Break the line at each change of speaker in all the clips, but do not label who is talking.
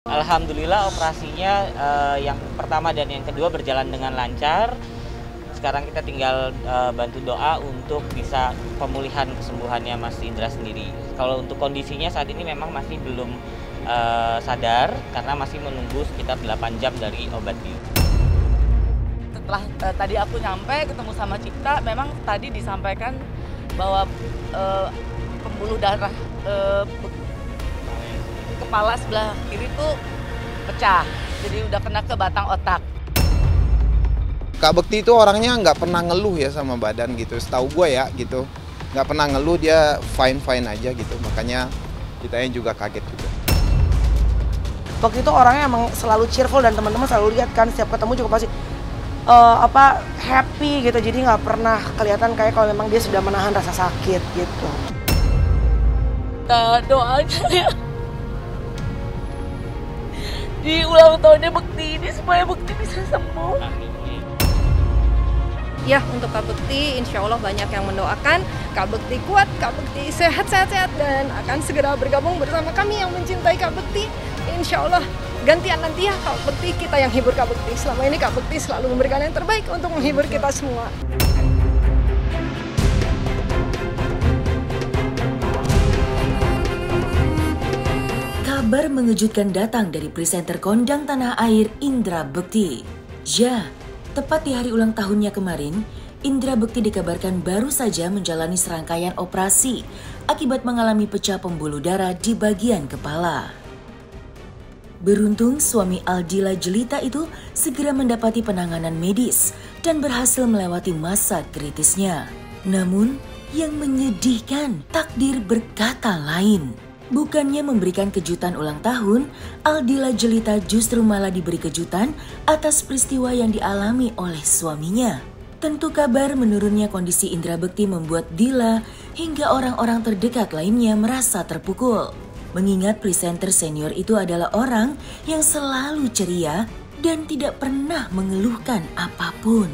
Alhamdulillah operasinya yang pertama dan yang kedua berjalan dengan lancar. Sekarang kita tinggal bantu doa untuk bisa pemulihan kesembuhannya Mas Indra sendiri. Kalau untuk kondisinya saat ini memang masih belum sadar karena masih menunggu sekitar 8 jam dari obat bius.
Setelah tadi aku nyampe ketemu sama Cipta, memang tadi disampaikan bahwa pembuluh darah kepala sebelah kiri tuh pecah, jadi udah kena ke batang otak.
Kak Bekti itu orangnya nggak pernah ngeluh ya sama badan gitu, setahu gue ya gitu. Nggak pernah ngeluh, dia fine-fine aja gitu, makanya kitanya juga kaget juga.
Waktu itu orangnya emang selalu cheerful dan teman-teman selalu lihat kan, setiap ketemu juga pasti happy gitu, jadi nggak pernah kelihatan kayak kalau memang dia sudah menahan rasa sakit gitu.
Doanya ya di ulang tahunnya Bekti ini supaya Bekti bisa sembuh.
Ya, untuk Kak Bekti, insya Allah banyak yang mendoakan Kak Bekti kuat, Kak Bekti sehat, dan akan segera bergabung bersama kami yang mencintai Kak Bekti. Insya Allah gantian nanti ya Kak Bekti, kita yang hibur Kak Bekti. Selama ini Kak Bekti selalu memberikan yang terbaik untuk menghibur kita semua.
Kabar mengejutkan datang dari presenter kondang tanah air Indra Bekti. Ya, tepat di hari ulang tahunnya kemarin, Indra Bekti dikabarkan baru saja menjalani serangkaian operasi akibat mengalami pecah pembuluh darah di bagian kepala. Beruntung suami Aldila Jelita itu segera mendapati penanganan medis dan berhasil melewati masa kritisnya. Namun, yang menyedihkan, takdir berkata lain. Bukannya memberikan kejutan ulang tahun, Aldila Jelita justru malah diberi kejutan atas peristiwa yang dialami oleh suaminya. Tentu kabar menurunnya kondisi Indra Bekti membuat Dila hingga orang-orang terdekat lainnya merasa terpukul. Mengingat presenter senior itu adalah orang yang selalu ceria dan tidak pernah mengeluhkan apapun.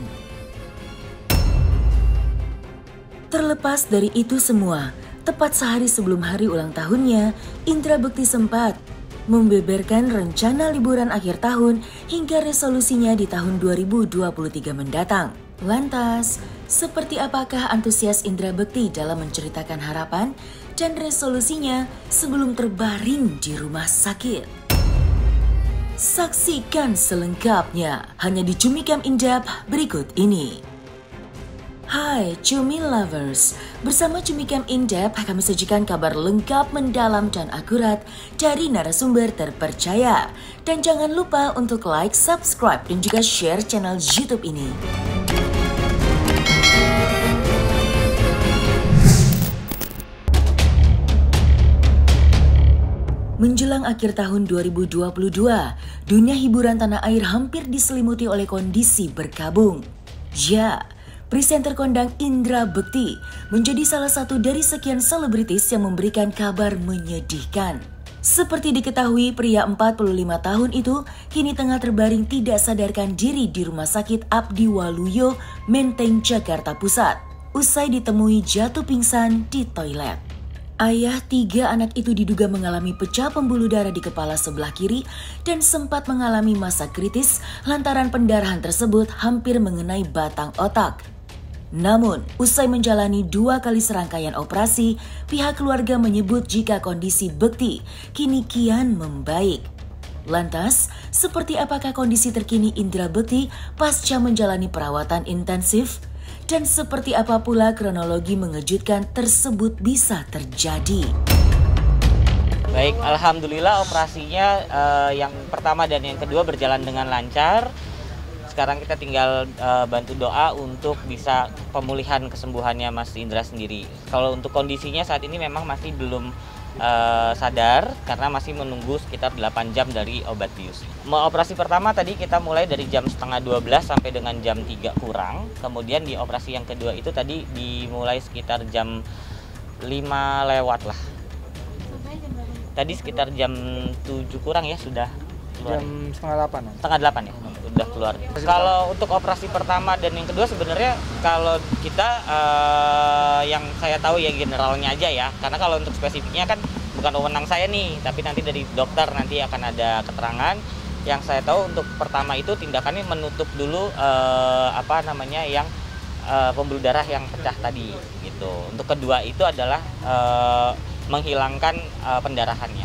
Terlepas dari itu semua, tepat sehari sebelum hari ulang tahunnya, Indra Bekti sempat membeberkan rencana liburan akhir tahun hingga resolusinya di tahun 2023 mendatang. Lantas, seperti apakah antusias Indra Bekti dalam menceritakan harapan dan resolusinya sebelum terbaring di rumah sakit? Saksikan selengkapnya hanya di Cumi Camp In-Depth berikut ini. Hai Cumi Lovers, bersama Cumi Camp In-Depth kami sajikan kabar lengkap, mendalam dan akurat dari narasumber terpercaya. Dan jangan lupa untuk like, subscribe dan juga share channel YouTube ini. Menjelang akhir tahun 2022, dunia hiburan tanah air hampir diselimuti oleh kondisi berkabung. Ya, presenter kondang Indra Bekti menjadi salah satu dari sekian selebritis yang memberikan kabar menyedihkan. Seperti diketahui, pria 45 tahun itu kini tengah terbaring tidak sadarkan diri di Rumah Sakit Abdi Waluyo, Menteng, Jakarta Pusat, usai ditemui jatuh pingsan di toilet. Ayah 3 anak itu diduga mengalami pecah pembuluh darah di kepala sebelah kiri dan sempat mengalami masa kritis lantaran pendarahan tersebut hampir mengenai batang otak. Namun, usai menjalani 2 kali serangkaian operasi, pihak keluarga menyebut jika kondisi Bekti kini kian membaik. Lantas, seperti apakah kondisi terkini Indra Bekti pasca menjalani perawatan intensif? Dan seperti apa pula kronologi mengejutkan tersebut bisa terjadi?
Baik, alhamdulillah operasinya yang pertama dan yang kedua berjalan dengan lancar. Sekarang kita tinggal bantu doa untuk bisa pemulihan kesembuhannya Mas Indra sendiri. Kalau untuk kondisinya saat ini memang masih belum sadar karena masih menunggu sekitar 8 jam dari obat bius. Operasi pertama tadi kita mulai dari jam setengah 12 sampai dengan jam 3 kurang. Kemudian di operasi yang kedua itu tadi dimulai sekitar jam 5 lewat lah. Tadi sekitar jam 7 kurang ya sudah keluar.
Jam setengah 8.
Setengah 8 ya, udah keluar. Kalau untuk operasi pertama dan yang kedua sebenarnya kalau kita yang saya tahu ya generalnya aja ya. Karena kalau untuk spesifiknya kan bukan wewenang saya nih, tapi nanti dari dokter nanti akan ada keterangan. Yang saya tahu untuk pertama itu tindakannya menutup dulu yang pembuluh darah yang pecah tadi gitu. Untuk kedua itu adalah menghilangkan pendarahannya.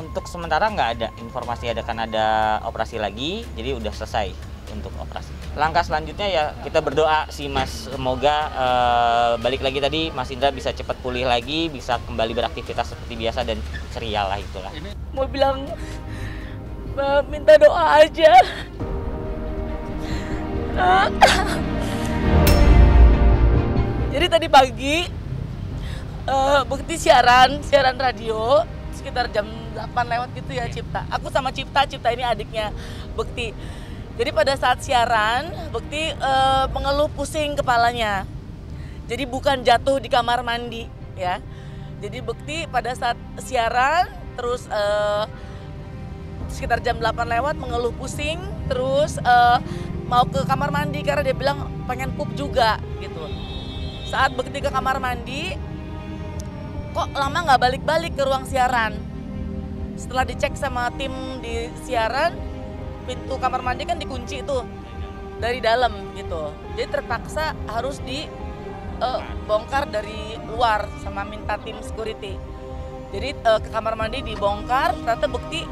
Untuk sementara nggak ada informasi akan ada operasi lagi, jadi udah selesai untuk operasi. Langkah selanjutnya ya kita berdoa sih Mas, semoga balik lagi tadi Mas Indra bisa cepat pulih lagi, bisa kembali beraktivitas seperti biasa dan ceria lah itulah.
Mau bilang minta doa aja. Jadi tadi pagi Bekti siaran radio sekitar jam 8 lewat gitu ya Cipta. Aku sama Cipta ini adiknya Bekti. Jadi pada saat siaran Bekti mengeluh pusing kepalanya. Jadi bukan jatuh di kamar mandi ya. Jadi Bekti pada saat siaran terus sekitar jam 8 lewat mengeluh pusing, terus mau ke kamar mandi karena dia bilang pengen pup juga gitu. Saat Bekti ke kamar mandi, kok lama nggak balik-balik ke ruang siaran. Setelah dicek sama tim di siaran, pintu kamar mandi kan dikunci tuh dari dalam gitu. Jadi terpaksa harus dibongkar dari luar sama minta tim security. Jadi ke kamar mandi dibongkar, ternyata Bekti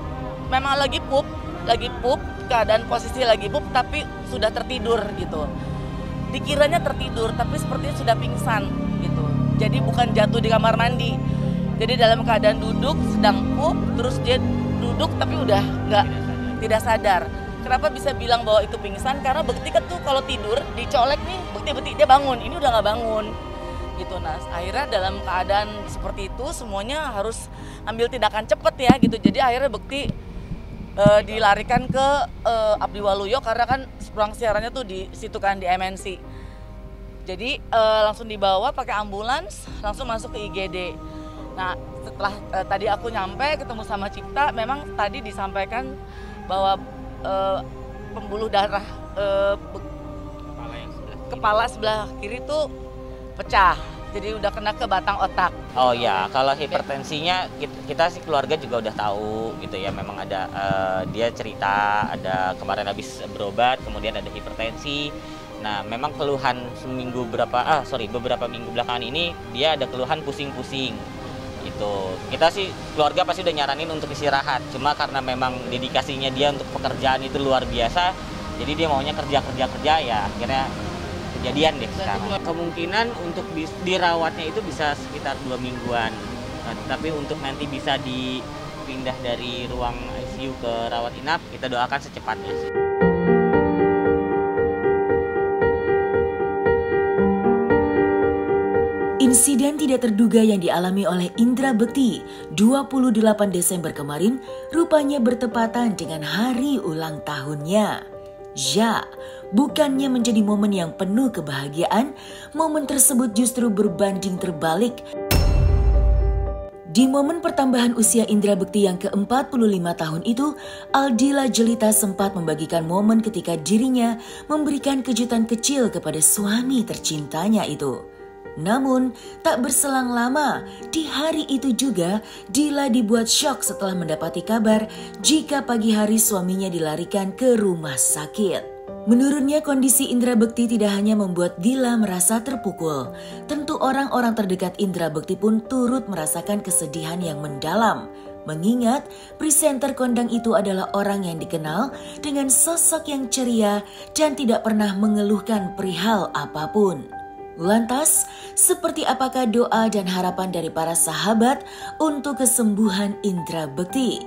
memang lagi pup, keadaan posisi lagi pup tapi sudah tertidur gitu. Dikiranya tertidur tapi sepertinya sudah pingsan gitu. Jadi bukan jatuh di kamar mandi. Jadi dalam keadaan duduk sedang pup, terus dia duduk tapi udah tidak sadar. Kenapa bisa bilang bahwa itu pingsan? Karena Bekti kan tuh kalau tidur dicolek nih, Bekti dia bangun. Ini udah nggak bangun. Gitu, Nas. Akhirnya dalam keadaan seperti itu semuanya harus ambil tindakan cepet ya gitu. Jadi akhirnya Bekti dilarikan ke Abdi Waluyo karena kan ruang siarannya tuh di situ kan di MNC. Jadi langsung dibawa pakai ambulans, langsung masuk ke IGD. Nah setelah tadi aku nyampe ketemu sama Cipta, memang tadi disampaikan bahwa pembuluh darah kepala sebelah kiri tuh pecah. Jadi udah kena ke batang otak.
Oh ya, kalau hipertensinya kita sih keluarga juga udah tahu gitu ya. Memang ada dia cerita ada kemarin habis berobat, kemudian ada hipertensi. Nah, memang keluhan beberapa minggu belakangan ini dia ada keluhan pusing-pusing. Gitu. Kita sih keluarga pasti udah nyaranin untuk istirahat. Cuma karena memang dedikasinya dia untuk pekerjaan itu luar biasa, jadi dia maunya kerja ya akhirnya kejadian deh sekarang. Kemungkinan untuk dirawatnya itu bisa sekitar 2 mingguan. Tapi untuk nanti bisa dipindah dari ruang ICU ke rawat inap, kita doakan secepatnya.
Insiden tidak terduga yang dialami oleh Indra Bekti 28 Desember kemarin rupanya bertepatan dengan hari ulang tahunnya. Ya, bukannya menjadi momen yang penuh kebahagiaan, momen tersebut justru berbanding terbalik. Di momen pertambahan usia Indra Bekti yang ke-45 tahun itu, Aldila Jelita sempat membagikan momen ketika dirinya memberikan kejutan kecil kepada suami tercintanya itu. Namun, tak berselang lama, di hari itu juga Dila dibuat syok setelah mendapati kabar jika pagi hari suaminya dilarikan ke rumah sakit. Menurutnya kondisi Indra Bekti tidak hanya membuat Dila merasa terpukul, tentu orang-orang terdekat Indra Bekti pun turut merasakan kesedihan yang mendalam. Mengingat presenter kondang itu adalah orang yang dikenal dengan sosok yang ceria dan tidak pernah mengeluhkan perihal apapun. Lantas, seperti apakah doa dan harapan dari para sahabat untuk kesembuhan Indra Bekti?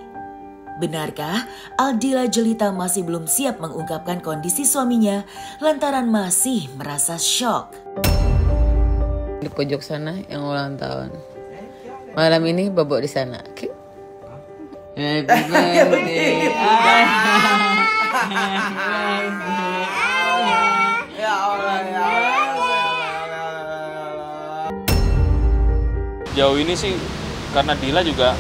Benarkah Aldila Jelita masih belum siap mengungkapkan kondisi suaminya lantaran masih merasa syok?
Di pojok sana yang ulang tahun. Malam ini bobok di sana. Happy birthday.
Ya Allah ya.
Jauh ini sih karena Dila juga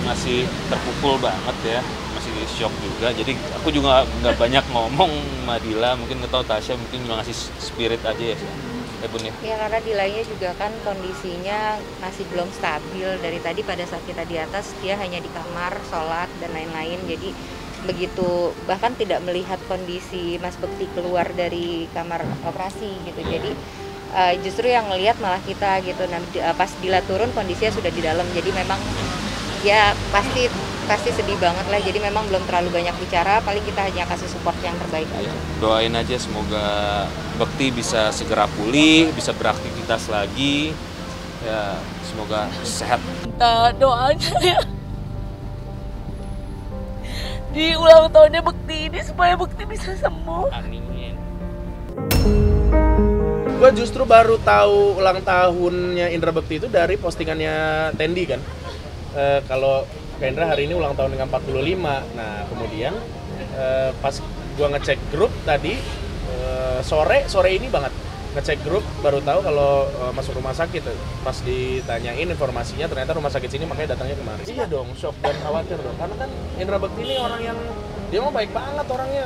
masih terpukul banget ya, masih shock juga. Jadi aku juga nggak banyak ngomong sama Dila, mungkin nggak tahu Tasya mungkin cuma ngasih spirit aja ya. ya Bun ya?
Ya karena Dilanya juga kan kondisinya masih belum stabil. Dari tadi pada saat kita di atas dia hanya di kamar, sholat dan lain-lain. Jadi begitu bahkan tidak melihat kondisi Mas Bekti keluar dari kamar operasi gitu. Jadi justru yang ngelihat malah kita gitu. Nah pas Dila turun kondisinya sudah di dalam. Jadi memang ya pasti sedih banget lah. Jadi memang belum terlalu banyak bicara. Paling kita hanya kasih support yang terbaik aja.
Doain aja semoga Bekti bisa segera pulih, bisa beraktivitas lagi. Ya semoga sehat.
Doanya ya di ulang tahunnya Bekti ini supaya Bekti bisa sembuh.
Amin.
Gue justru baru tahu ulang tahunnya Indra Bekti itu dari postingannya Tendi kan. Kalau Indra hari ini ulang tahun dengan 45. Nah kemudian pas gue ngecek grup tadi sore ini banget ngecek grup baru tahu kalau masuk rumah sakit. Pas ditanyain informasinya ternyata rumah sakit sini makanya datangnya kemarin. Iya dong, shock dan khawatir dong. Karena kan Indra Bekti ini orang yang dia mau baik banget orangnya,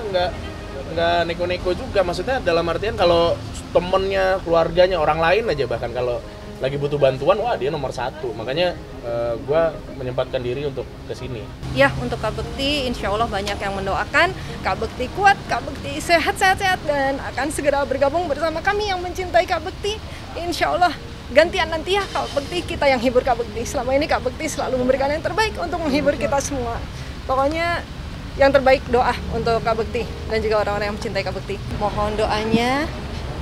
nggak neko-neko juga. Maksudnya dalam artian kalau temennya, keluarganya, orang lain aja bahkan kalau lagi butuh bantuan, wah dia nomor 1. Makanya gue menyempatkan diri untuk kesini.
Ya, untuk Kak Bekti, insya Allah banyak yang mendoakan Kak Bekti kuat, Kak Bekti sehat dan akan segera bergabung bersama kami yang mencintai Kak Bekti. Insya Allah gantian nanti ya Kak Bekti, kita yang hibur Kak Bekti. Selama ini Kak Bekti selalu memberikan yang terbaik untuk menghibur kita semua. Pokoknya yang terbaik doa untuk Kak Bekti dan juga orang-orang yang mencintai Kak Bekti. Mohon doanya.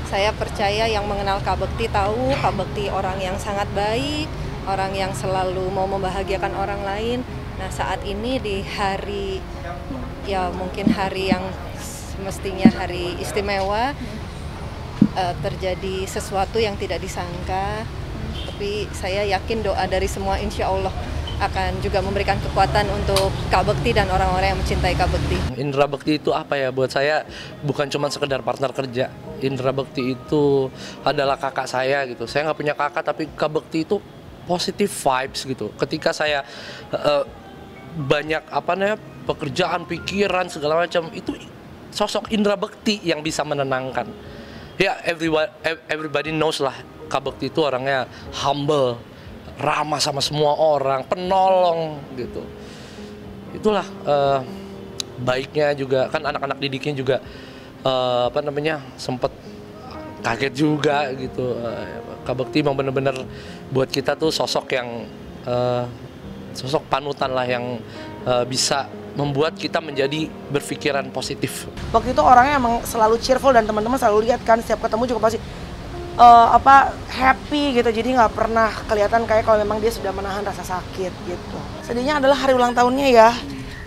Saya percaya yang mengenal Kak Bekti tahu Kak Bekti orang yang sangat baik, orang yang selalu mau membahagiakan orang lain. Nah saat ini di hari, ya mungkin hari yang semestinya hari istimewa, terjadi sesuatu yang tidak disangka. Tapi saya yakin doa dari semua insya Allah akan juga memberikan kekuatan untuk Kak Bekti dan orang-orang yang mencintai Kak Bekti.
Indra Bekti itu apa ya buat saya, bukan cuma sekedar partner kerja. Indra Bekti itu adalah kakak saya gitu. Saya nggak punya kakak tapi Kak Bekti itu positive vibes gitu. Ketika saya banyak pekerjaan, pikiran segala macam, itu sosok Indra Bekti yang bisa menenangkan. Ya everybody knows lah Kak Bekti itu orangnya humble, ramah sama semua orang, penolong gitu. Itulah baiknya juga kan anak-anak didiknya juga sempet kaget juga gitu. Kak Bekti memang benar-benar buat kita tuh sosok yang sosok panutan lah yang bisa membuat kita menjadi berpikiran positif.
Waktu itu orangnya emang selalu cheerful dan teman-teman selalu lihat kan setiap ketemu juga pasti happy gitu, jadi nggak pernah kelihatan kayak kalau memang dia sudah menahan rasa sakit gitu. Sedihnya adalah hari ulang tahunnya ya,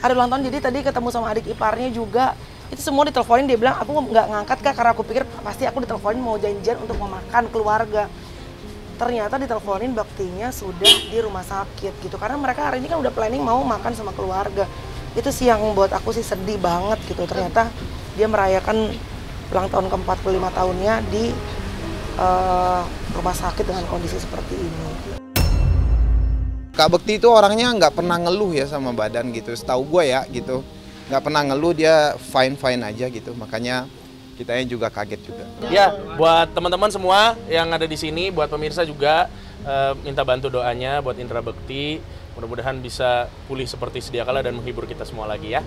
hari ulang tahun. Jadi tadi ketemu sama adik iparnya juga, itu semua diteleponin, dia bilang aku nggak ngangkat Kak karena aku pikir pasti aku diteleponin mau janjian untuk mau makan keluarga. Ternyata diteleponin Bektinya sudah di rumah sakit gitu, karena mereka hari ini kan udah planning mau makan sama keluarga. Itu sih yang buat aku sih sedih banget gitu, ternyata dia merayakan ulang tahun ke-45 tahunnya di rumah sakit dengan kondisi seperti ini.
Kak Bekti itu orangnya nggak pernah ngeluh ya sama badan gitu, setahu gue ya gitu. Nggak pernah ngeluh, dia fine-fine aja gitu, makanya kitanya juga kaget juga.
Ya, buat teman-teman semua yang ada di sini, buat pemirsa juga minta bantu doanya buat Indra Bekti. Mudah-mudahan bisa pulih seperti sedia kala dan menghibur kita semua lagi ya.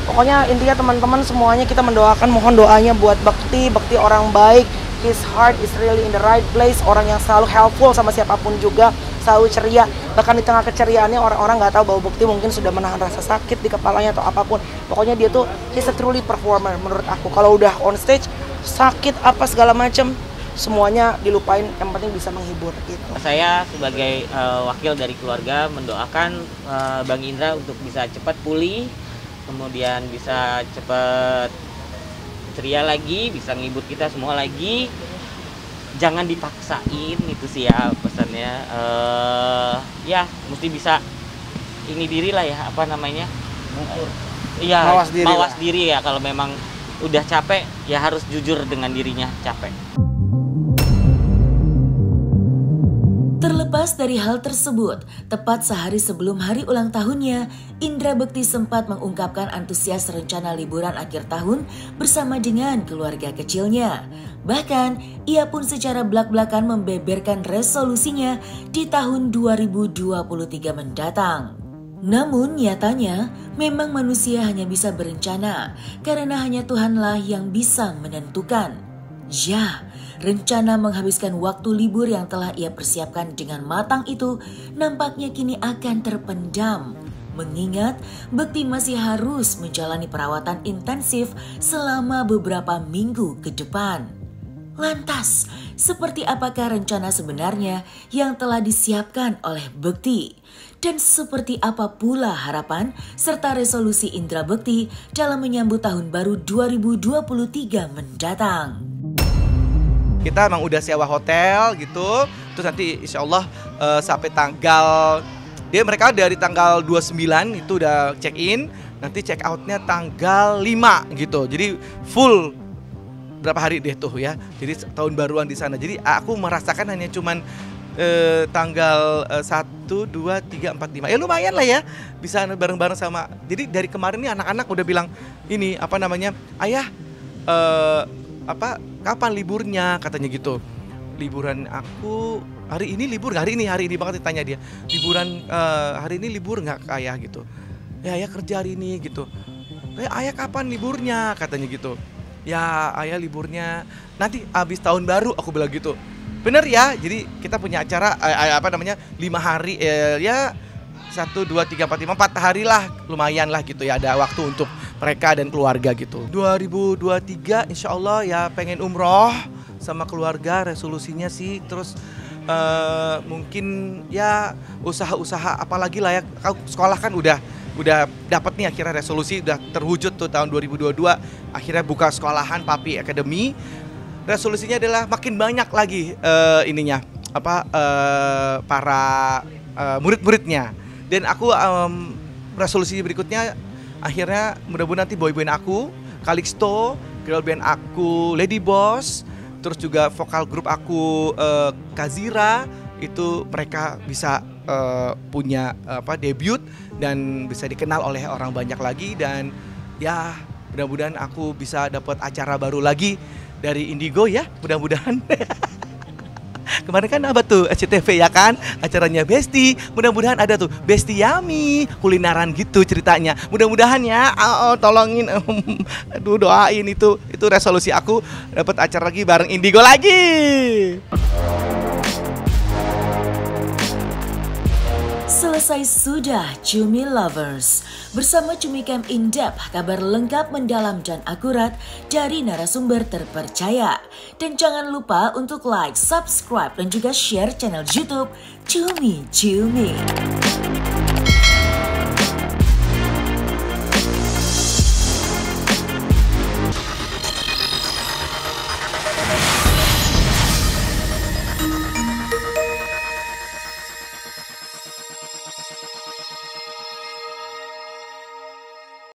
Pokoknya intinya teman-teman semuanya kita mendoakan, mohon doanya buat Bekti. Bekti orang baik, his heart is really in the right place, orang yang selalu helpful sama siapapun juga, selalu ceria. Bahkan di tengah keceriaannya orang-orang nggak tahu bahwa Bekti mungkin sudah menahan rasa sakit di kepalanya atau apapun. Pokoknya dia tuh he's a truly performer menurut aku. Kalau udah on stage sakit apa segala macam, semuanya dilupain, yang penting bisa menghibur gitu.
Saya sebagai wakil dari keluarga mendoakan Bang Indra untuk bisa cepat pulih, kemudian bisa cepat ceria lagi, bisa ngibur kita semua lagi. Jangan dipaksain, itu sih ya pesannya. Ya mesti bisa ini diri lah ya, apa namanya? Iya, mawas diri ya. Kalau memang udah capek ya harus jujur dengan dirinya capek.
Terlepas dari dari hal tersebut, tepat sehari sebelum hari ulang tahunnya, Indra Bekti sempat mengungkapkan antusias rencana liburan akhir tahun bersama dengan keluarga kecilnya. Bahkan, ia pun secara blak-blakan membeberkan resolusinya di tahun 2023 mendatang. Namun nyatanya, memang manusia hanya bisa berencana karena hanya Tuhanlah yang bisa menentukan. Ya, rencana menghabiskan waktu libur yang telah ia persiapkan dengan matang itu nampaknya kini akan terpendam. Mengingat Bekti masih harus menjalani perawatan intensif selama beberapa minggu ke depan. Lantas, seperti apakah rencana sebenarnya yang telah disiapkan oleh Bekti? Dan seperti apa pula harapan serta resolusi Indra Bekti dalam menyambut tahun baru 2023 mendatang?
Kita emang udah sewa hotel gitu, terus nanti insya Allah sampai tanggal, mereka dari tanggal 29 itu udah check in, nanti check outnya tanggal 5 gitu, jadi full berapa hari deh tuh ya, jadi tahun baruan di sana. Jadi aku merasakan hanya cuman tanggal 1, 2, 3, 4, 5. Ya lumayan lah ya, bisa bareng-bareng sama. Jadi dari kemarin nih anak-anak udah bilang ini apa namanya, ayah kapan liburnya, katanya gitu. Liburan aku hari ini libur nggak? Hari ini banget ditanya dia. Liburan hari ini libur nggak ayah gitu? Ya ayah kerja hari ini gitu. Ayah kapan liburnya, katanya gitu. Ya ayah liburnya nanti abis tahun baru, aku bilang gitu. Bener ya, jadi kita punya acara 5 hari ya 1, 2, 3, 4, 5, 4 hari lah, lumayan lah gitu ya, ada waktu untuk mereka dan keluarga gitu. 2023 insya Allah ya pengen umroh sama keluarga, resolusinya sih. Terus mungkin ya usaha-usaha apalagi lah ya, sekolah kan udah dapat nih akhirnya resolusi, udah terwujud tuh tahun 2022, akhirnya buka sekolahan Papi Academy. Resolusinya adalah makin banyak lagi para murid-muridnya. Dan aku resolusi berikutnya akhirnya mudah-mudahan nanti boy-band aku, Calixto, girl band aku, Lady Boss, terus juga vokal grup aku Kazira, itu mereka bisa punya debut dan bisa dikenal oleh orang banyak lagi. Dan ya mudah-mudahan aku bisa dapat acara baru lagi dari Indigo ya, mudah-mudahan. Kemarin kan apa tuh SCTV ya kan, acaranya Besti, mudah-mudahan ada tuh Besti Yummy, kulineran gitu ceritanya. Mudah-mudahan ya, tolongin, aduh doain itu resolusi aku dapat acara lagi bareng Indigo lagi.
Selesai sudah Cumi Lovers. Bersama Cumi Camp In-Depth, kabar lengkap, mendalam, dan akurat dari narasumber terpercaya. Dan jangan lupa untuk like, subscribe, dan juga share channel YouTube Cumi Cumi.